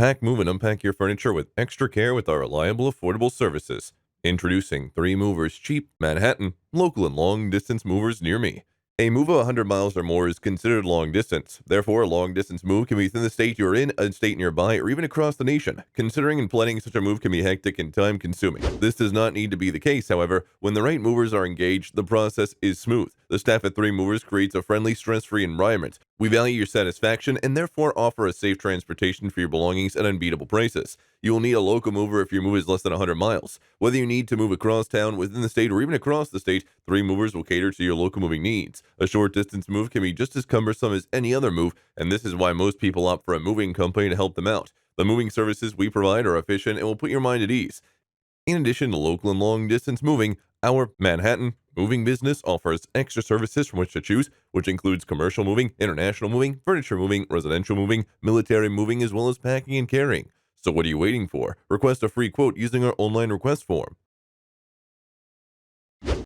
Pack, move, and unpack your furniture with extra care with our reliable, affordable services. Introducing 3 Movers Cheap, Manhattan, local and long distance movers near me. A move of 100 miles or more is considered long distance. Therefore, a long distance move can be within the state you're in, a state nearby, or even across the nation. Considering and planning such a move can be hectic and time consuming. This does not need to be the case, however. When the right movers are engaged, the process is smooth. The staff at 3 Movers creates a friendly, stress-free environment. We value your satisfaction and therefore offer a safe transportation for your belongings at unbeatable prices. You will need a local mover if your move is less than 100 miles. Whether you need to move across town, within the state, or even across the state, 3 Movers will cater to your local moving needs. A short distance move can be just as cumbersome as any other move, and this is why most people opt for a moving company to help them out. The moving services we provide are efficient and will put your mind at ease. In addition to local and long distance moving, our Manhattan moving business offers extra services from which to choose, which includes commercial moving, international moving, furniture moving, residential moving, military moving, as well as packing and carrying. So what are you waiting for? Request a free quote using our online request form.